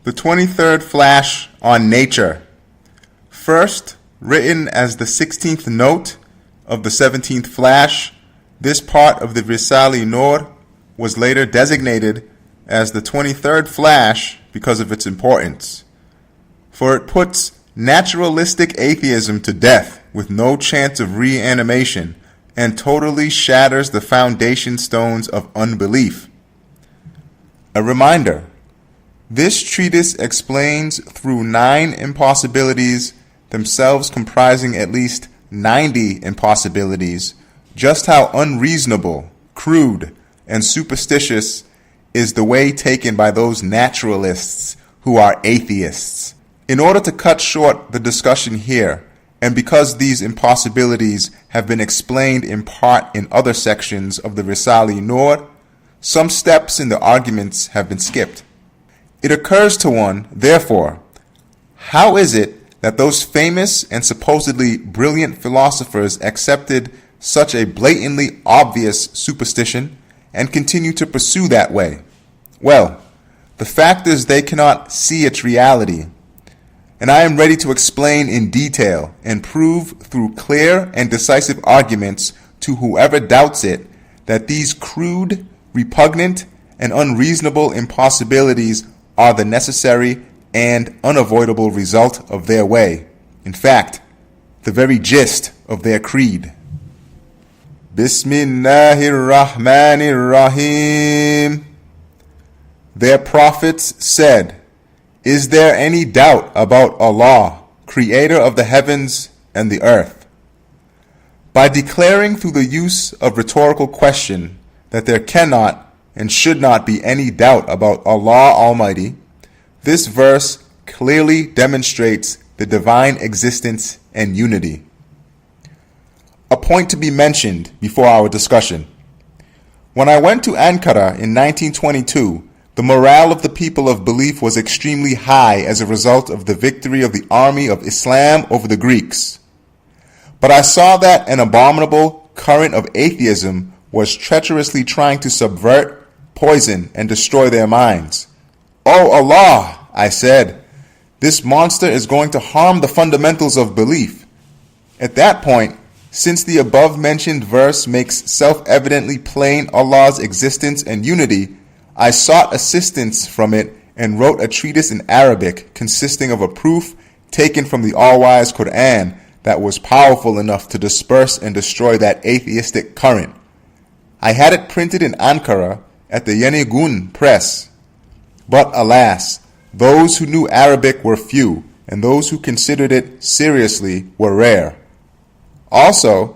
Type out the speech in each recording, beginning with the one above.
The 23rd Flash on Nature. First written as the 16th note of the 17th Flash, this part of the Risale-i Nur was later designated as the 23rd Flash because of its importance. For it puts naturalistic atheism to death with no chance of reanimation and totally shatters the foundation stones of unbelief. A reminder, this treatise explains through 9 impossibilities, themselves comprising at least 90 impossibilities, just how unreasonable, crude, and superstitious is the way taken by those naturalists who are atheists. In order to cut short the discussion here, and because these impossibilities have been explained in part in other sections of the Risale-i Nur, some steps in the arguments have been skipped. It occurs to one, therefore, how is it that those famous and supposedly brilliant philosophers accepted such a blatantly obvious superstition and continue to pursue that way? Well, the fact is they cannot see its reality, and I am ready to explain in detail and prove through clear and decisive arguments to whoever doubts it that these crude, repugnant, and unreasonable impossibilities are the necessary and unavoidable result of their way. In fact, the very gist of their creed. Bismillahirrahmanirrahim. Their prophets said, "Is there any doubt about Allah, creator of the heavens and the earth?" By declaring through the use of rhetorical question that there cannot and should not be any doubt about Allah Almighty, this verse clearly demonstrates the divine existence and unity. A point to be mentioned before our discussion. When I went to Ankara in 1922, the morale of the people of belief was extremely high as a result of the victory of the army of Islam over the Greeks. But I saw that an abominable current of atheism was treacherously trying to subvert, poison, and destroy their minds. "Oh Allah," I said, "this monster is going to harm the fundamentals of belief." At that point, since the above-mentioned verse makes self-evidently plain Allah's existence and unity, I sought assistance from it and wrote a treatise in Arabic consisting of a proof taken from the all-wise Quran that was powerful enough to disperse and destroy that atheistic current. I had it printed in Ankara at the Yeni press. But alas, those who knew Arabic were few, and those who considered it seriously were rare. Also,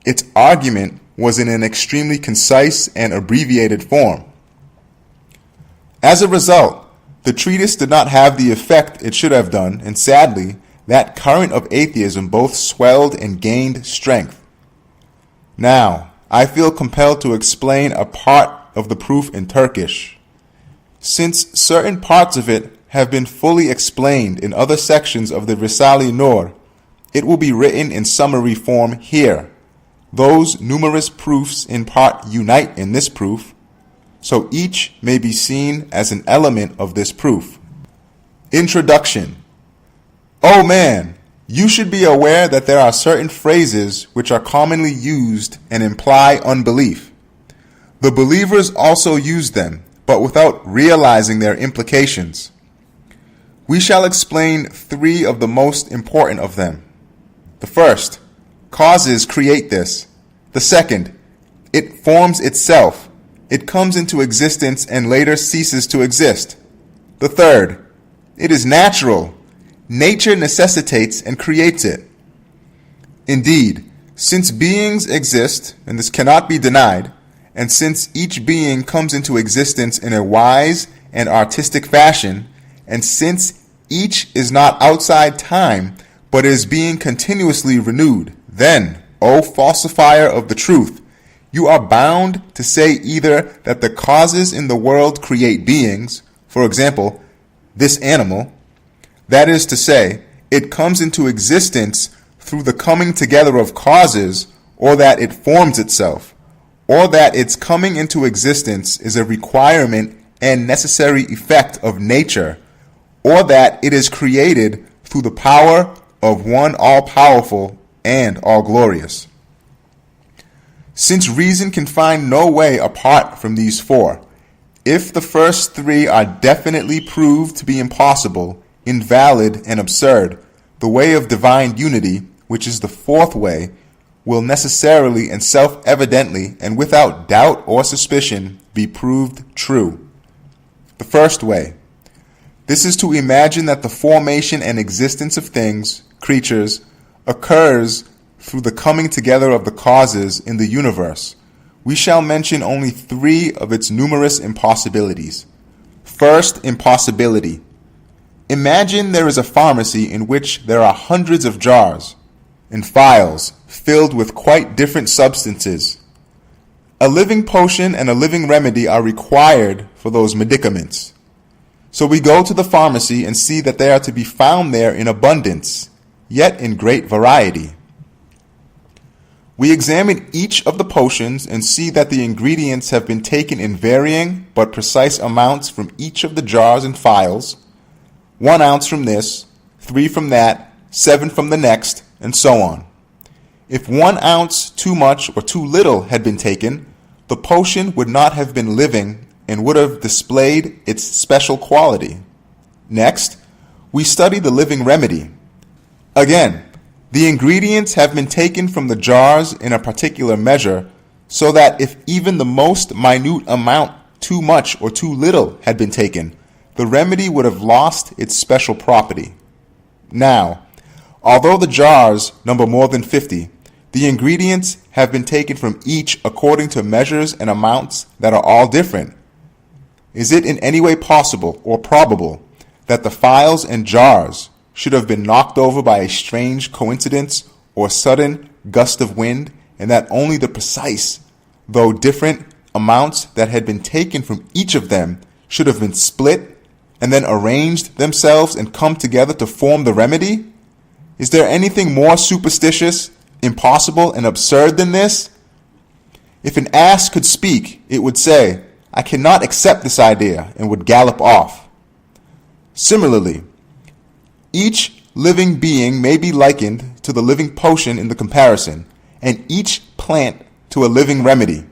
its argument was in an extremely concise and abbreviated form. As a result, the treatise did not have the effect it should have done, and sadly, that current of atheism both swelled and gained strength. Now, I feel compelled to explain a part of the proof in Turkish. Since certain parts of it have been fully explained in other sections of the Risale-i Nur, it will be written in summary form here. Those numerous proofs in part unite in this proof, so each may be seen as an element of this proof. Introduction. Oh man, you should be aware that there are certain phrases which are commonly used and imply unbelief. The believers also use them, but without realizing their implications. We shall explain 3 of the most important of them. The first, causes create this. The second, it forms itself. It comes into existence and later ceases to exist. The third, it is natural. Nature necessitates and creates it. Indeed, since beings exist, and this cannot be denied, and since each being comes into existence in a wise and artistic fashion, and since each is not outside time, but is being continuously renewed, then, O falsifier of the truth, you are bound to say either that the causes in the world create beings, for example, this animal, that is to say, it comes into existence through the coming together of causes, or that it forms itself, or that its coming into existence is a requirement and necessary effect of nature, or that it is created through the power of one all-powerful and all-glorious. Since reason can find no way apart from these four, if the first three are definitely proved to be impossible, invalid, and absurd, the way of divine unity, which is the fourth way, will necessarily and self-evidently and without doubt or suspicion be proved true. The first way. This is to imagine that the formation and existence of things, creatures, occurs through the coming together of the causes in the universe. We shall mention only three of its numerous impossibilities. First impossibility. Imagine there is a pharmacy in which there are hundreds of jars and phials filled with quite different substances. A living potion and a living remedy are required for those medicaments. So we go to the pharmacy and see that they are to be found there in abundance, yet in great variety. We examine each of the potions and see that the ingredients have been taken in varying but precise amounts from each of the jars and phials, 1 ounce from this, 3 from that, 7 from the next, and so on. If 1 ounce too much or too little had been taken, the potion would not have been living and would have displayed its special quality. Next, we study the living remedy. Again, the ingredients have been taken from the jars in a particular measure, so that if even the most minute amount too much or too little had been taken, the remedy would have lost its special property. Now, although the jars number more than 50, the ingredients have been taken from each according to measures and amounts that are all different. Is it in any way possible or probable that the phials and jars should have been knocked over by a strange coincidence or sudden gust of wind, and that only the precise, though different, amounts that had been taken from each of them should have been split and then arranged themselves and come together to form the remedy? Is there anything more superstitious, impossible, and absurd than this? If an ass could speak, it would say, "I cannot accept this idea," and would gallop off. Similarly, each living being may be likened to the living potion in the comparison, and each plant to a living remedy.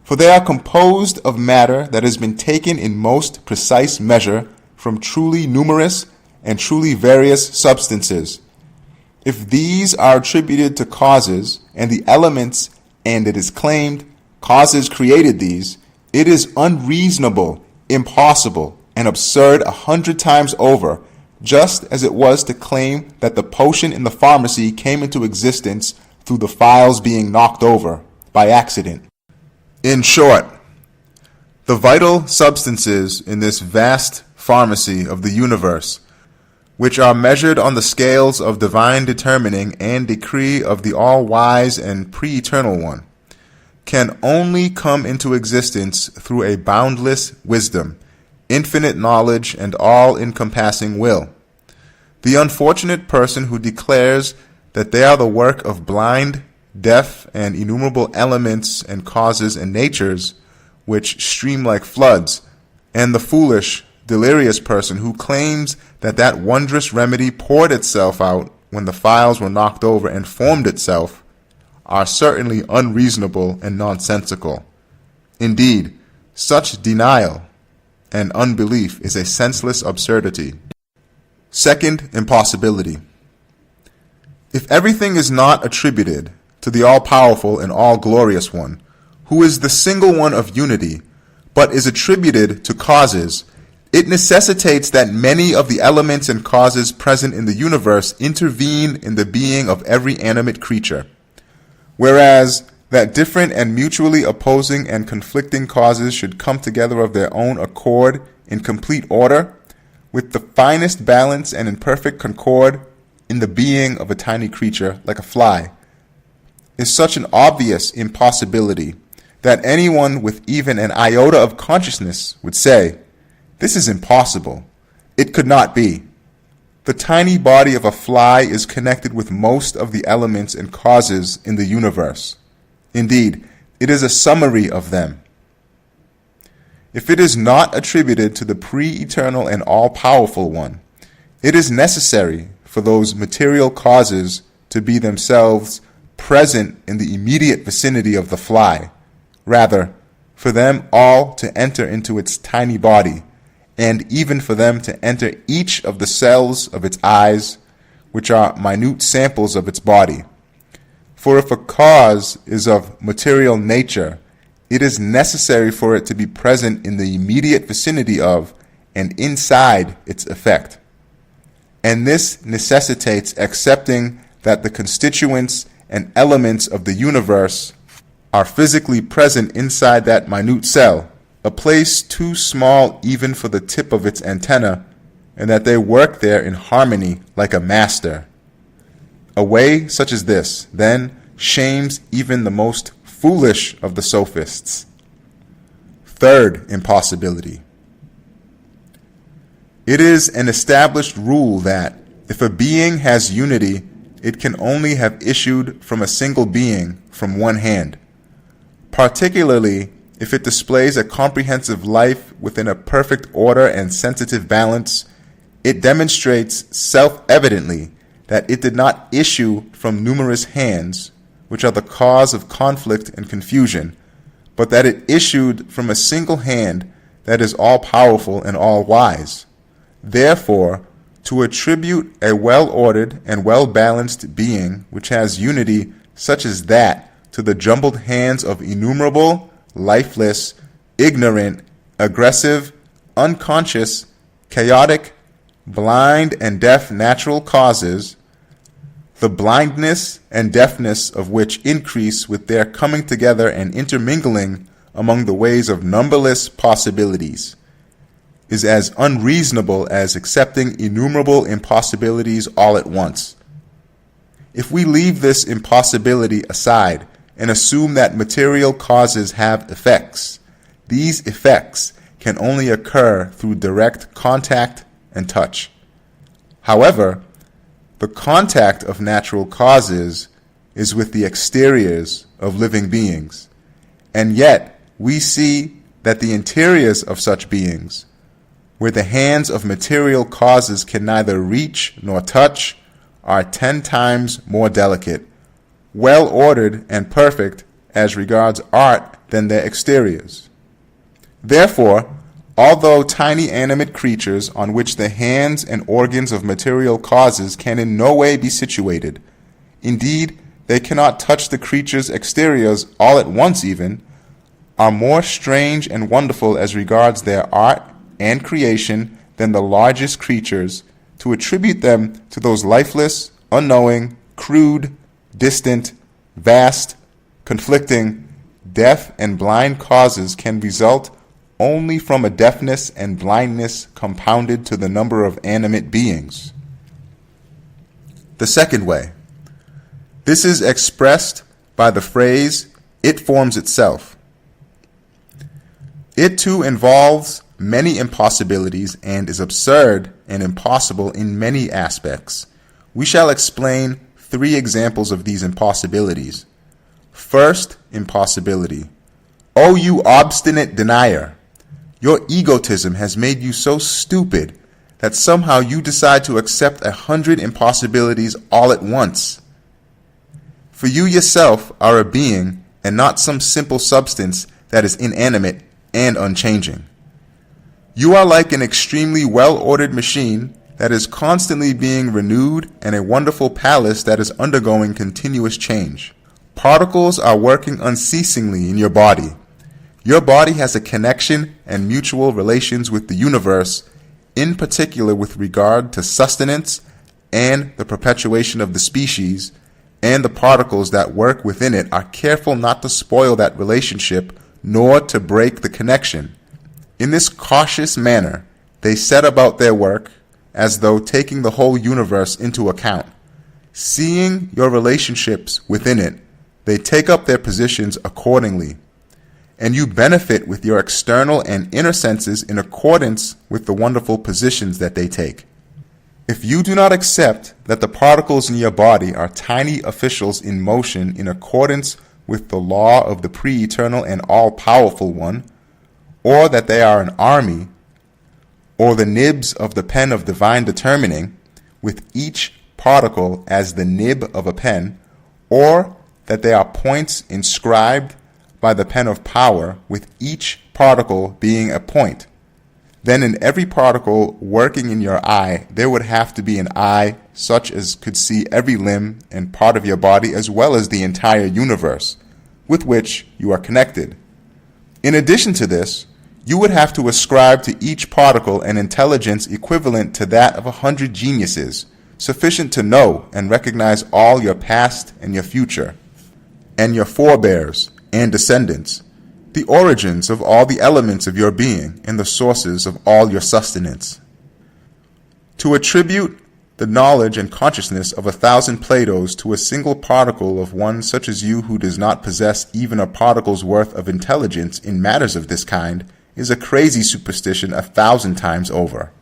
For they are composed of matter that has been taken in most precise measure from truly numerous and truly various substances. If these are attributed to causes and the elements, and it is claimed causes created these, it is unreasonable, impossible, and absurd 100 times over, just as it was to claim that the potion in the pharmacy came into existence through the phials being knocked over by accident. In short, the vital substances in this vast pharmacy of the universe, which are measured on the scales of divine determining and decree of the all-wise and pre-eternal one, can only come into existence through a boundless wisdom, infinite knowledge, and all-encompassing will. The unfortunate person who declares that they are the work of blind, deaf, and innumerable elements and causes and natures which stream like floods, and the foolish, delirious person who claims that that wondrous remedy poured itself out when the phials were knocked over and formed itself, are certainly unreasonable and nonsensical. Indeed, such denial and unbelief is a senseless absurdity. Second impossibility. If everything is not attributed to the all-powerful and all-glorious one, who is the single one of unity, but is attributed to causes, it necessitates that many of the elements and causes present in the universe intervene in the being of every animate creature, whereas that different and mutually opposing and conflicting causes should come together of their own accord in complete order, with the finest balance and in perfect concord in the being of a tiny creature like a fly, is such an obvious impossibility that anyone with even an iota of consciousness would say, "This is impossible. It could not be." The tiny body of a fly is connected with most of the elements and causes in the universe. Indeed, it is a summary of them. if it is not attributed to the pre-eternal and all-powerful one, it is necessary for those material causes to be themselves present in the immediate vicinity of the fly, rather, for them all to enter into its tiny body, and even for them to enter each of the cells of its eyes, which are minute samples of its body. For if a cause is of material nature, it is necessary for it to be present in the immediate vicinity of and inside its effect. And this necessitates accepting that the constituents and elements of the universe are physically present inside that minute cell, a place too small even for the tip of its antenna, and that they work there in harmony like a master. A way such as this, then, shames even the most foolish of the sophists. Third impossibility. It is an established rule that if a being has unity, it can only have issued from a single being from one hand, particularly if it displays a comprehensive life within a perfect order and sensitive balance. It demonstrates self-evidently that it did not issue from numerous hands, which are the cause of conflict and confusion, but that it issued from a single hand that is all-powerful and all-wise. Therefore, to attribute a well-ordered and well-balanced being which has unity such as that to the jumbled hands of innumerable, lifeless, ignorant, aggressive, unconscious, chaotic, blind, and deaf natural causes, the blindness and deafness of which increase with their coming together and intermingling among the ways of numberless possibilities, is as unreasonable as accepting innumerable impossibilities all at once. If we leave this impossibility aside and assume that material causes have effects, these effects can only occur through direct contact and touch. However, the contact of natural causes is with the exteriors of living beings, and yet we see that the interiors of such beings, where the hands of material causes can neither reach nor touch, are 10 times more delicate, well ordered and perfect as regards art than their exteriors. Therefore, although tiny animate creatures on which the hands and organs of material causes can in no way be situated, indeed they cannot touch the creature's exteriors all at once even, are more strange and wonderful as regards their art and creation than the largest creatures, to attribute them to those lifeless, unknowing, crude, distant, vast, conflicting, deaf and blind causes can result only from a deafness and blindness compounded to the number of animate beings. The second way. This is expressed by the phrase, "it forms itself." It too involves many impossibilities and is absurd and impossible in many aspects. We shall explain 3 examples of these impossibilities. First impossibility. O you obstinate denier! Your egotism has made you so stupid that somehow you decide to accept 100 impossibilities all at once. For you yourself are a being and not some simple substance that is inanimate and unchanging. You are like an extremely well-ordered machine that is constantly being renewed and a wonderful palace that is undergoing continuous change. Particles are working unceasingly in your body. Your body has a connection and mutual relations with the universe, in particular with regard to sustenance and the perpetuation of the species, and the particles that work within it are careful not to spoil that relationship nor to break the connection. In this cautious manner, they set about their work as though taking the whole universe into account. Seeing your relationships within it, they take up their positions accordingly, and you benefit with your external and inner senses in accordance with the wonderful positions that they take. If you do not accept that the particles in your body are tiny officials in motion in accordance with the law of the pre-eternal and all-powerful one, or that they are an army, or the nibs of the pen of divine determining, with each particle as the nib of a pen, or that they are points inscribed by the pen of power, with each particle being a point, then in every particle working in your eye, there would have to be an eye such as could see every limb and part of your body as well as the entire universe with which you are connected. In addition to this, you would have to ascribe to each particle an intelligence equivalent to that of 100 geniuses, sufficient to know and recognize all your past and your future, and your forebears and descendants, the origins of all the elements of your being and the sources of all your sustenance. To attribute the knowledge and consciousness of 1,000 Platos to a single particle of one such as you who does not possess even a particle's worth of intelligence in matters of this kind is a crazy superstition 1,000 times over.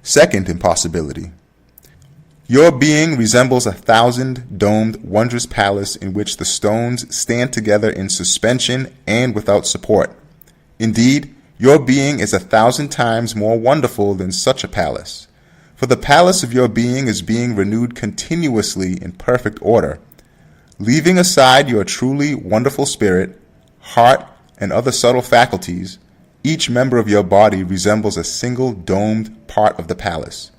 Second impossibility. Your being resembles 1,000 domed, wondrous palace in which the stones stand together in suspension and without support. Indeed, your being is 1,000 times more wonderful than such a palace. For the palace of your being is being renewed continuously in perfect order. Leaving aside your truly wonderful spirit, heart, and other subtle faculties, each member of your body resembles a single domed part of the palace.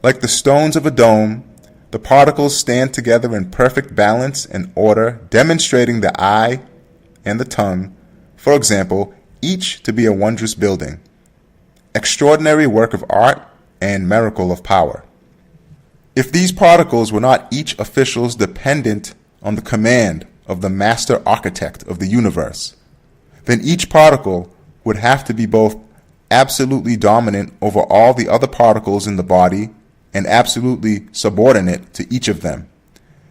Like the stones of a dome, the particles stand together in perfect balance and order, demonstrating the eye and the tongue, for example, each to be a wondrous building, extraordinary work of art and miracle of power. If these particles were not each officials dependent on the command of the master architect of the universe, then each particle would have to be both absolutely dominant over all the other particles in the body and absolutely subordinate to each of them,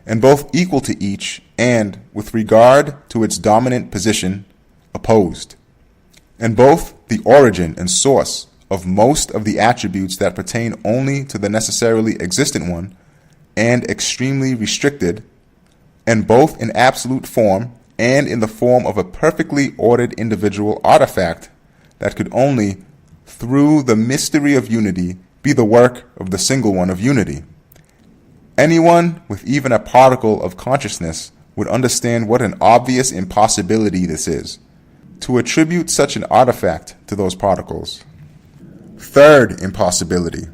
and both equal to each and, with regard to its dominant position, opposed, and both the origin and source of most of the attributes that pertain only to the necessarily existent one, and extremely restricted, and both in absolute form and in the form of a perfectly ordered individual artifact that could only, through the mystery of unity, be the work of the single one of unity. Anyone with even a particle of consciousness would understand what an obvious impossibility this is, to attribute such an artifact to those particles. Third impossibility.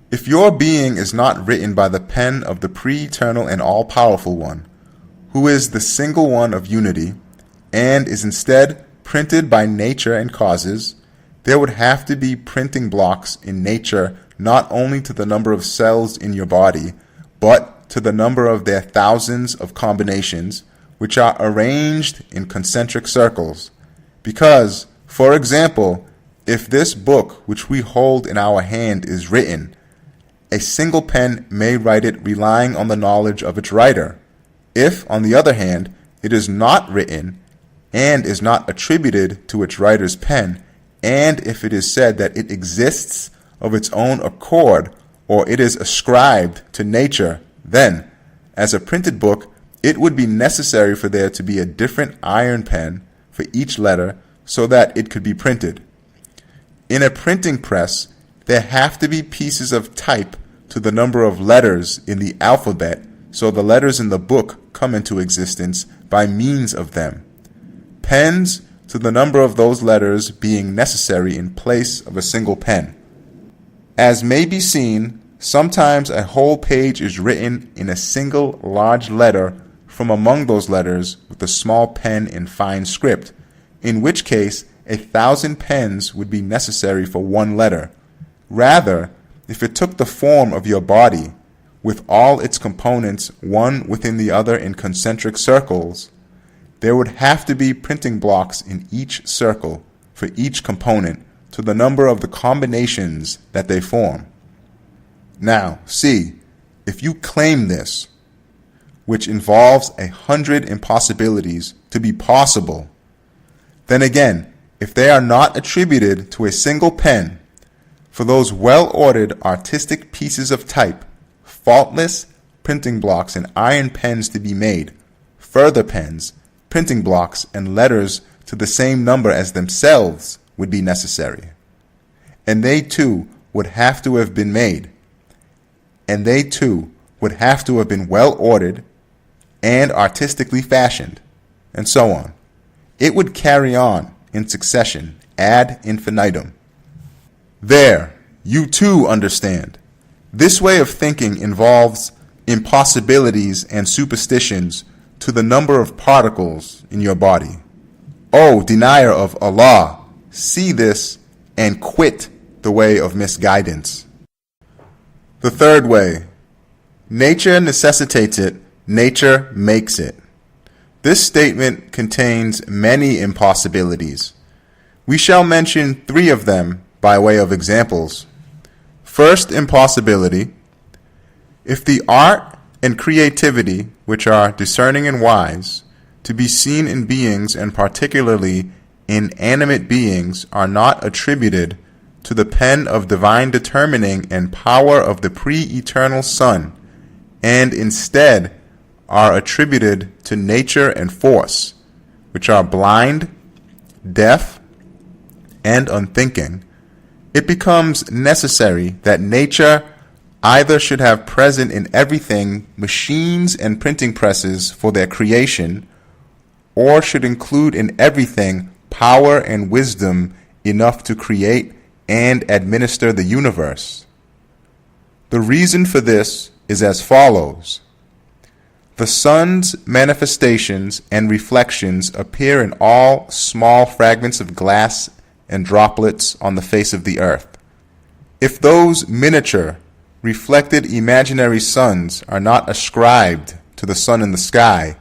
If your being is not written by the pen of the pre-eternal and all-powerful one, who is the single one of unity, and is instead printed by nature and causes, there would have to be printing blocks in nature not only to the number of cells in your body, but to the number of their thousands of combinations, which are arranged in concentric circles. Because, for example, if this book which we hold in our hand is written, a single pen may write it relying on the knowledge of its writer. If, on the other hand, it is not written and is not attributed to its writer's pen, and if it is said that it exists of its own accord, or it is ascribed to nature, then, as a printed book, it would be necessary for there to be a different iron pen for each letter so that it could be printed. In a printing press, there have to be pieces of type to the number of letters in the alphabet, so the letters in the book come into existence by means of them. Pens to the number of those letters being necessary in place of a single pen. As may be seen, sometimes a whole page is written in a single large letter from among those letters with a small pen in fine script, in which case 1,000 pens would be necessary for one letter. Rather, if it took the form of your body, with all its components one within the other in concentric circles, there would have to be printing blocks in each circle for each component to the number of the combinations that they form. Now, see, if you claim this, which involves 100 impossibilities, to be possible, then again, if they are not attributed to a single pen, for those well-ordered artistic pieces of type, faultless printing blocks and iron pens to be made, further pens, printing blocks, and letters to the same number as themselves would be necessary. And they too would have to have been made. And they too would have to have been well ordered and artistically fashioned, and so on. It would carry on in succession ad infinitum. There, you too understand. This way of thinking involves impossibilities and superstitions to the number of particles in your body. O denier of Allah, see this and quit the way of misguidance. The third way, nature necessitates it, nature makes it. This statement contains many impossibilities. We shall mention 3 of them by way of examples. First impossibility, if the art and creativity which are discerning and wise, to be seen in beings and particularly in animate beings, are not attributed to the pen of divine determining and power of the pre-eternal Son, and instead are attributed to nature and force, which are blind, deaf, and unthinking, it becomes necessary that nature either should have present in everything machines and printing presses for their creation, or should include in everything power and wisdom enough to create and administer the universe. The reason for this is as follows. The sun's manifestations and reflections appear in all small fragments of glass and droplets on the face of the earth. If those miniature, reflected imaginary suns are not ascribed to the sun in the sky,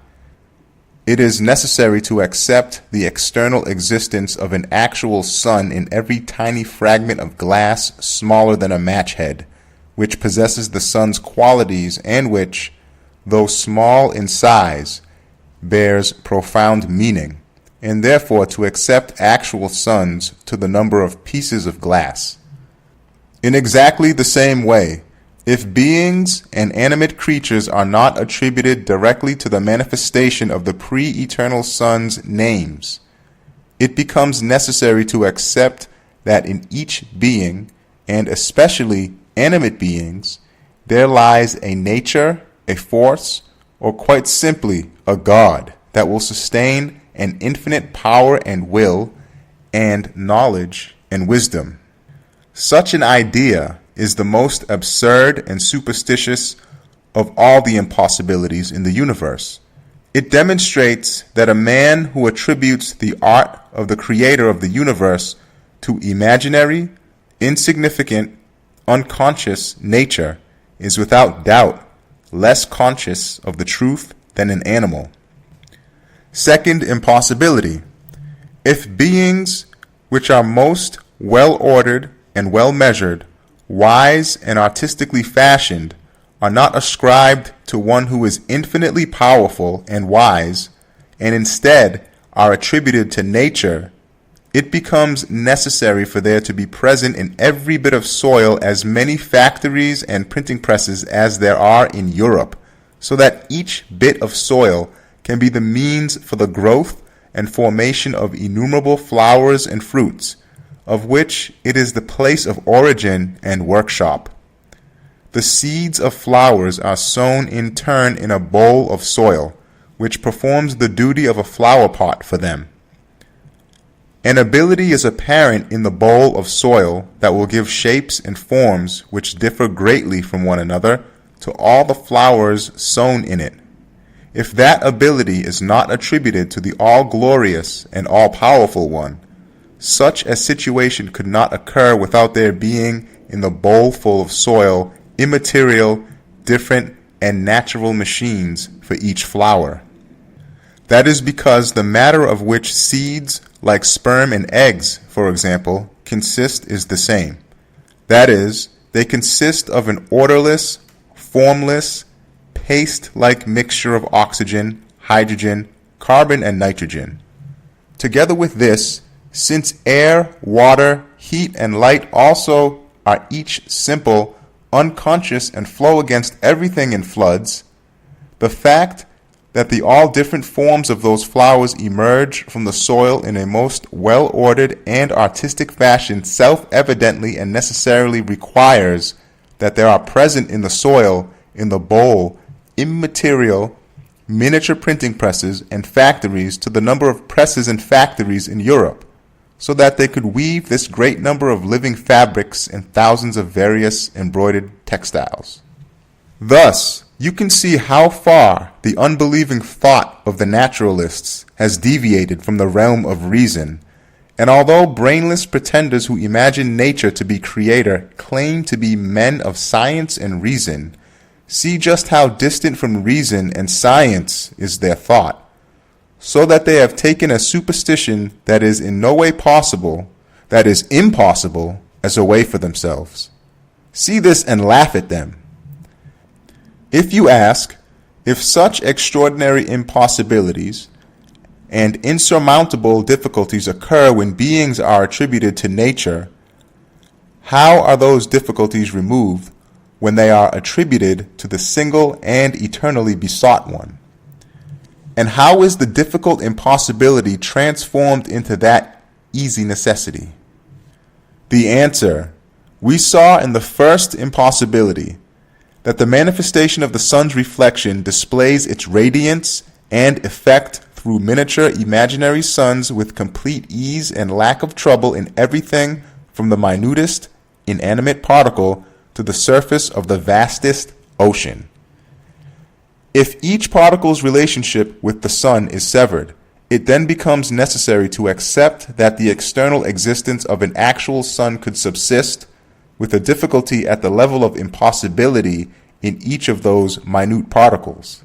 it is necessary to accept the external existence of an actual sun in every tiny fragment of glass smaller than a match head, which possesses the sun's qualities and which, though small in size, bears profound meaning, and therefore to accept actual suns to the number of pieces of glass. In exactly the same way, if beings and animate creatures are not attributed directly to the manifestation of the pre-eternal Son's names, it becomes necessary to accept that in each being, and especially animate beings, there lies a nature, a force, or quite simply a God that will sustain an infinite power and will, and knowledge and wisdom. Such an idea is the most absurd and superstitious of all the impossibilities in the universe. It demonstrates that a man who attributes the art of the creator of the universe to imaginary, insignificant, unconscious nature is without doubt less conscious of the truth than an animal. Second impossibility. If beings which are most well-ordered and well-measured, wise and artistically fashioned, are not ascribed to one who is infinitely powerful and wise, and instead are attributed to nature, it becomes necessary for there to be present in every bit of soil as many factories and printing presses as there are in Europe, so that each bit of soil can be the means for the growth and formation of innumerable flowers and fruits, of which it is the place of origin and workshop. The seeds of flowers are sown in turn in a bowl of soil, which performs the duty of a flower pot for them. An ability is apparent in the bowl of soil that will give shapes and forms which differ greatly from one another to all the flowers sown in it. If that ability is not attributed to the all-glorious and all-powerful one, such a situation could not occur without there being in the bowl full of soil immaterial, different, and natural machines for each flower. That is because the matter of which seeds, like sperm and eggs, for example, consist is the same. That is, they consist of an orderless, formless, paste-like mixture of oxygen, hydrogen, carbon, and nitrogen. Together with this, since air, water, heat, and light also are each simple, unconscious, and flow against everything in floods, the fact that the all different forms of those flowers emerge from the soil in a most well-ordered and artistic fashion self-evidently and necessarily requires that there are present in the soil, in the bowl, immaterial, miniature printing presses and factories to the number of presses and factories in Europe, so that they could weave this great number of living fabrics and thousands of various embroidered textiles. Thus, you can see how far the unbelieving thought of the naturalists has deviated from the realm of reason, and although brainless pretenders who imagine nature to be creator claim to be men of science and reason, see just how distant from reason and science is their thought, so that they have taken a superstition that is in no way possible, that is impossible, as a way for themselves. See this and laugh at them. If you ask, if such extraordinary impossibilities and insurmountable difficulties occur when beings are attributed to nature, how are those difficulties removed when they are attributed to the single and eternally besought one? And how is the difficult impossibility transformed into that easy necessity? The answer, we saw in the first impossibility, that the manifestation of the sun's reflection displays its radiance and effect through miniature imaginary suns with complete ease and lack of trouble in everything from the minutest inanimate particle to the surface of the vastest ocean. If each particle's relationship with the sun is severed, it then becomes necessary to accept that the external existence of an actual sun could subsist, with a difficulty at the level of impossibility in each of those minute particles.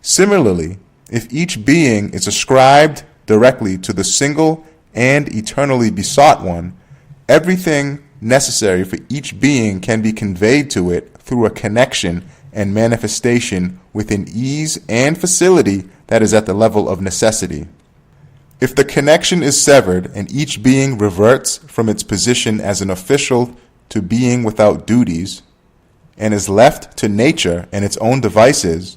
Similarly, if each being is ascribed directly to the single and eternally besought one, everything necessary for each being can be conveyed to it through a connection and manifestation with an ease and facility that is at the level of necessity. If the connection is severed and each being reverts from its position as an official to being without duties, and is left to nature and its own devices,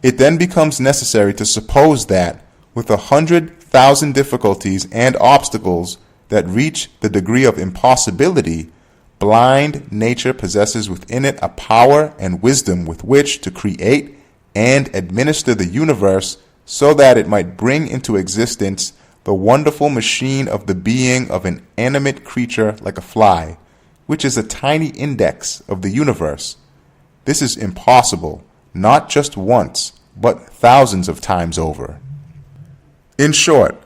it then becomes necessary to suppose that, with 100,000 difficulties and obstacles that reach the degree of impossibility, blind nature possesses within it a power and wisdom with which to create and administer the universe so that it might bring into existence the wonderful machine of the being of an animate creature like a fly, which is a tiny index of the universe. This is impossible, not just once, but thousands of times over. In short,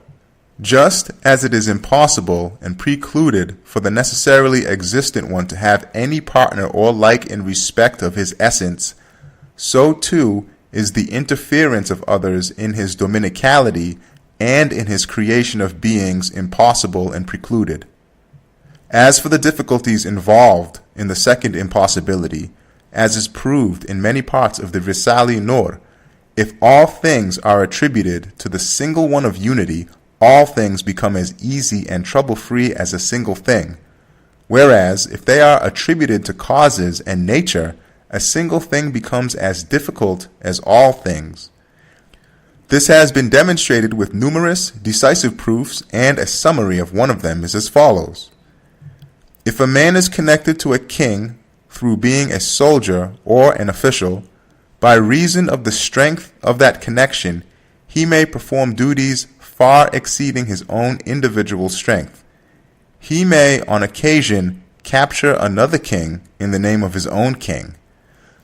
just as it is impossible and precluded for the necessarily existent one to have any partner or like in respect of his essence, so too is the interference of others in his dominicality and in his creation of beings impossible and precluded. As for the difficulties involved in the second impossibility, as is proved in many parts of the Risale-i Nur, if all things are attributed to the single one of unity, all things become as easy and trouble-free as a single thing, whereas if they are attributed to causes and nature, a single thing becomes as difficult as all things. This has been demonstrated with numerous decisive proofs, and a summary of one of them is as follows. If a man is connected to a king through being a soldier or an official, by reason of the strength of that connection, he may perform duties far exceeding his own individual strength. He may, on occasion, capture another king in the name of his own king.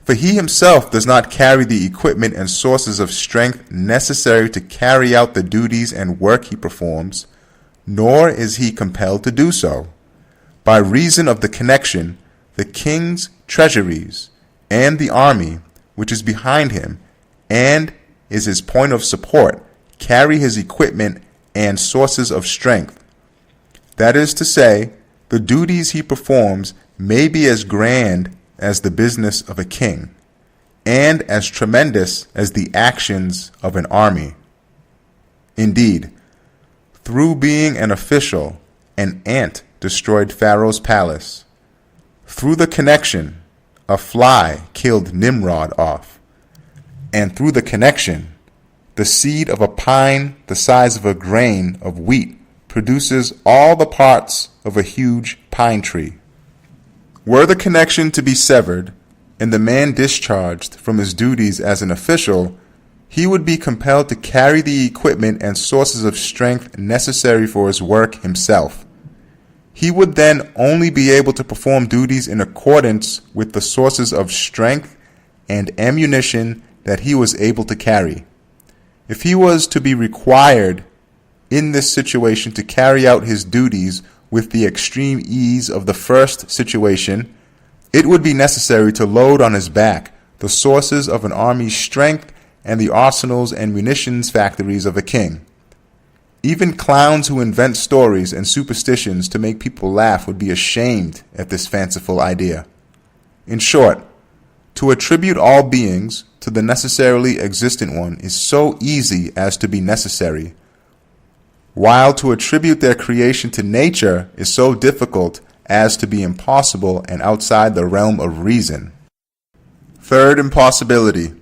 For he himself does not carry the equipment and sources of strength necessary to carry out the duties and work he performs, nor is he compelled to do so. By reason of the connection, the king's treasuries and the army, which is behind him and is his point of support, carry his equipment and sources of strength. That is to say, the duties he performs may be as grand as the business of a king, and as tremendous as the actions of an army. Indeed, through being an official, an ant destroyed Pharaoh's palace. Through the connection, a fly killed Nimrod off. And through the connection, the seed of a pine the size of a grain of wheat produces all the parts of a huge pine tree. Were the connection to be severed and the man discharged from his duties as an official, he would be compelled to carry the equipment and sources of strength necessary for his work himself. He would then only be able to perform duties in accordance with the sources of strength and ammunition that he was able to carry. If he was to be required in this situation to carry out his duties with the extreme ease of the first situation, it would be necessary to load on his back the sources of an army's strength and the arsenals and munitions factories of a king. Even clowns who invent stories and superstitions to make people laugh would be ashamed at this fanciful idea. In short, to attribute all beings to the necessarily existent one is so easy as to be necessary, while to attribute their creation to nature is so difficult as to be impossible and outside the realm of reason. Third impossibility.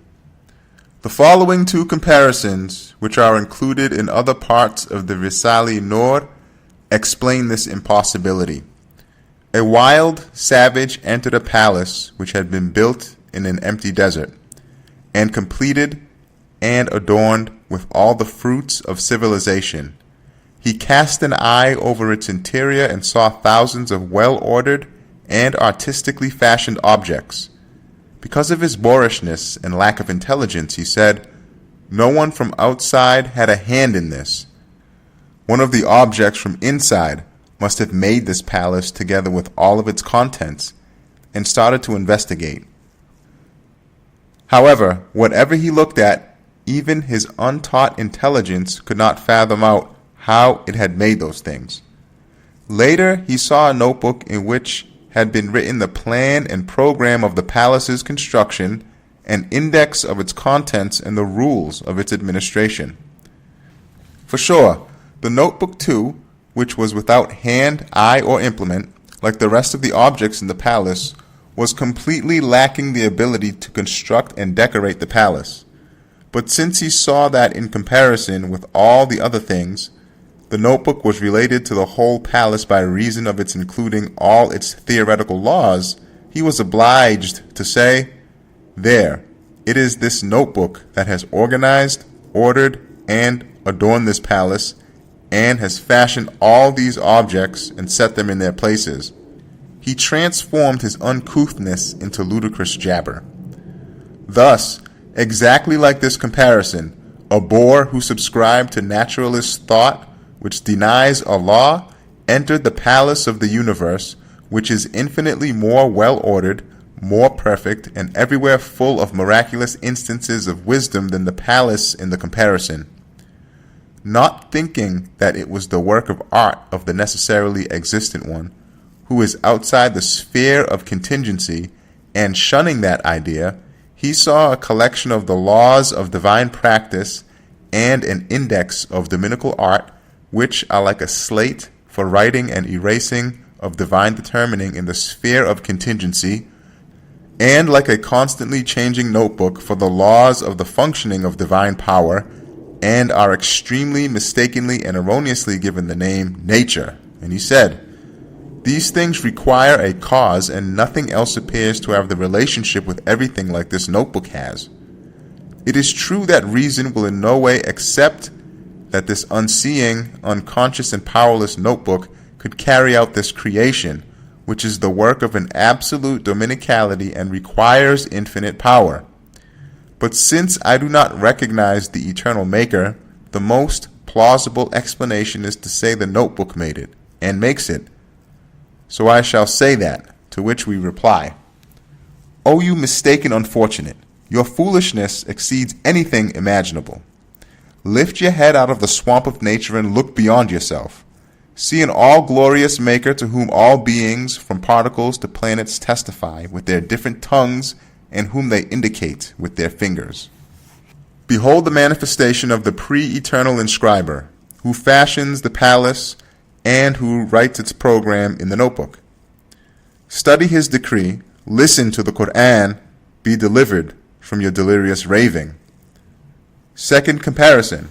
The following two comparisons, which are included in other parts of the Risale-i Nur, explain this impossibility. A wild savage entered a palace which had been built in an empty desert, and completed and adorned with all the fruits of civilization. He cast an eye over its interior and saw thousands of well-ordered and artistically fashioned objects. Because of his boorishness and lack of intelligence, he said, no one from outside had a hand in this. One of the objects from inside must have made this palace together with all of its contents, and started to investigate. However, whatever he looked at, even his untaught intelligence could not fathom out how it had made those things. Later, he saw a notebook in which had been written the plan and program of the palace's construction, an index of its contents, and the rules of its administration. For sure, the notebook too, which was without hand, eye, or implement, like the rest of the objects in the palace, was completely lacking the ability to construct and decorate the palace. But since he saw that in comparison with all the other things, the notebook was related to the whole palace by reason of its including all its theoretical laws, he was obliged to say, there, it is this notebook that has organized, ordered, and adorned this palace, and has fashioned all these objects and set them in their places. He transformed his uncouthness into ludicrous jabber. Thus, exactly like this comparison, a boor who subscribed to naturalist thought, which denies Allah, entered the palace of the universe, which is infinitely more well-ordered, more perfect, and everywhere full of miraculous instances of wisdom than the palace in the comparison. Not thinking that it was the work of art of the necessarily existent one, who is outside the sphere of contingency, and shunning that idea, he saw a collection of the laws of divine practice and an index of dominical art, which are like a slate for writing and erasing of divine determining in the sphere of contingency, and like a constantly changing notebook for the laws of the functioning of divine power, and are extremely mistakenly and erroneously given the name nature. And he said, these things require a cause, and nothing else appears to have the relationship with everything like this notebook has. It is true that reason will in no way accept that this unseeing, unconscious, and powerless notebook could carry out this creation, which is the work of an absolute dominicality and requires infinite power. But since I do not recognize the eternal maker, the most plausible explanation is to say the notebook made it, and makes it. So I shall say that, to which we reply, O you mistaken unfortunate, your foolishness exceeds anything imaginable. Lift your head out of the swamp of nature and look beyond yourself. See an all-glorious maker to whom all beings, from particles to planets, testify with their different tongues and whom they indicate with their fingers. Behold the manifestation of the pre-eternal inscriber, who fashions the palace and who writes its program in the notebook. Study his decree, listen to the Quran, be delivered from your delirious raving. Second comparison.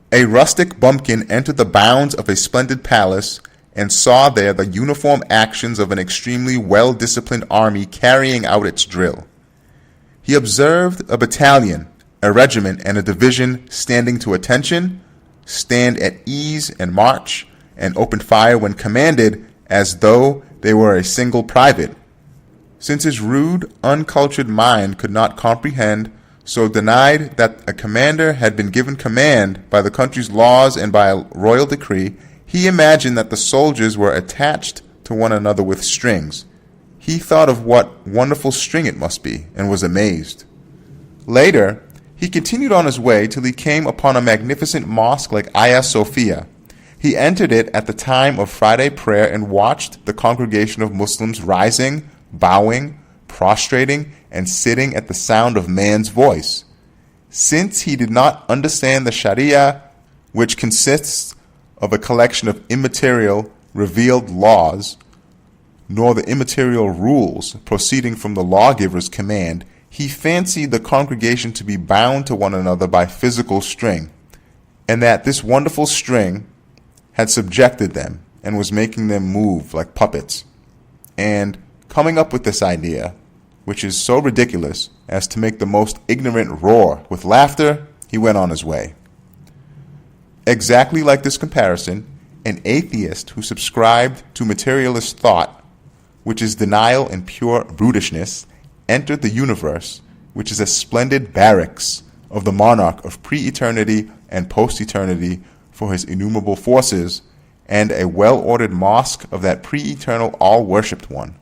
A rustic bumpkin entered the bounds of a splendid palace and saw there the uniform actions of an extremely well-disciplined army carrying out its drill. He observed a battalion, a regiment, and a division standing to attention, stand at ease and march, and open fire when commanded as though they were a single private. Since his rude, uncultured mind could not comprehend, so denied that a commander had been given command by the country's laws and by a royal decree, he imagined that the soldiers were attached to one another with strings. He thought of what wonderful string it must be, and was amazed. Later, he continued on his way till he came upon a magnificent mosque like Hagia Sophia. He entered it at the time of Friday prayer and watched the congregation of Muslims rising, bowing, prostrating, and sitting at the sound of man's voice. Since he did not understand the Sharia, which consists of a collection of immaterial, revealed laws, nor the immaterial rules proceeding from the lawgiver's command, he fancied the congregation to be bound to one another by physical string, and that this wonderful string had subjected them and was making them move like puppets. And coming up with this idea, which is so ridiculous as to make the most ignorant roar with laughter, he went on his way. Exactly like this comparison, an atheist who subscribed to materialist thought, which is denial and pure brutishness, entered the universe, which is a splendid barracks of the monarch of pre-eternity and post-eternity for his innumerable forces, and a well-ordered mosque of that pre-eternal all-worshipped one.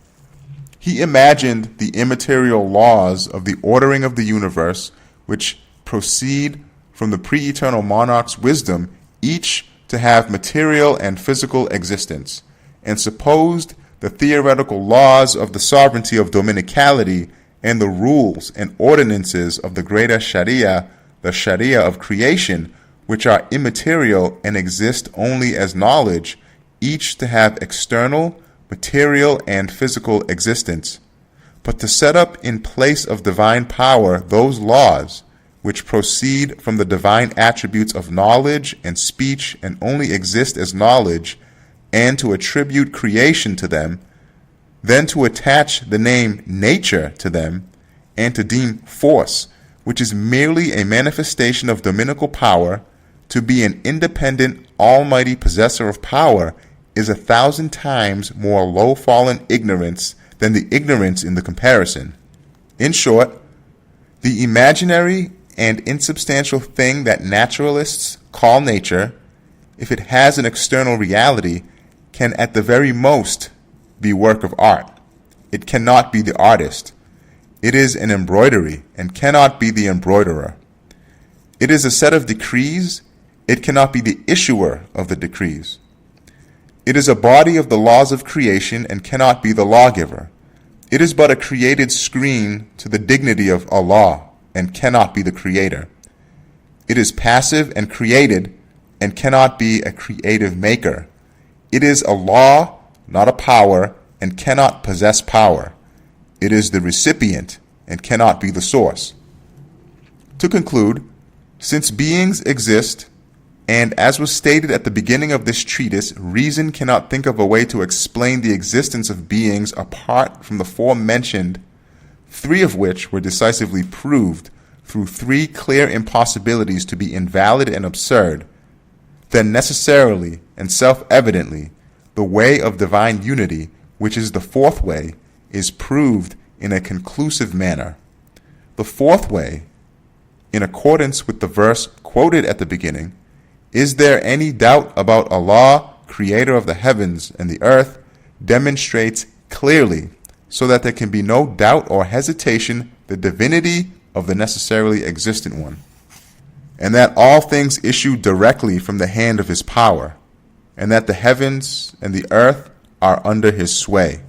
He imagined the immaterial laws of the ordering of the universe, which proceed from the pre-eternal monarch's wisdom, each to have material and physical existence, and supposed the theoretical laws of the sovereignty of dominicality and the rules and ordinances of the greater Sharia, the Sharia of creation, which are immaterial and exist only as knowledge, each to have external, material, and physical existence. But to set up in place of divine power those laws which proceed from the divine attributes of knowledge and speech and only exist as knowledge, and to attribute creation to them, then to attach the name nature to them, and to deem force, which is merely a manifestation of dominical power, to be an independent, almighty possessor of power, is 1,000 times more low-fallen ignorance than the ignorance in the comparison. In short, the imaginary and insubstantial thing that naturalists call nature, if it has an external reality, can at the very most be work of art. It cannot be the artist. It is an embroidery and cannot be the embroiderer. It is a set of decrees. It cannot be the issuer of the decrees. It is a body of the laws of creation and cannot be the lawgiver. It is but a created screen to the dignity of Allah and cannot be the creator. It is passive and created and cannot be a creative maker. It is a law, not a power, and cannot possess power. It is the recipient and cannot be the source. To conclude, since beings exist, and as was stated at the beginning of this treatise, reason cannot think of a way to explain the existence of beings apart from the forementioned, 3 of which were decisively proved through 3 clear impossibilities to be invalid and absurd, then necessarily and self-evidently the way of divine unity, which is the 4th way, is proved in a conclusive manner. The 4th way, in accordance with the verse quoted at the beginning, "Is there any doubt about Allah, creator of the heavens and the earth?" demonstrates clearly, so that there can be no doubt or hesitation, the divinity of the necessarily existent one, and that all things issue directly from the hand of his power, and that the heavens and the earth are under his sway.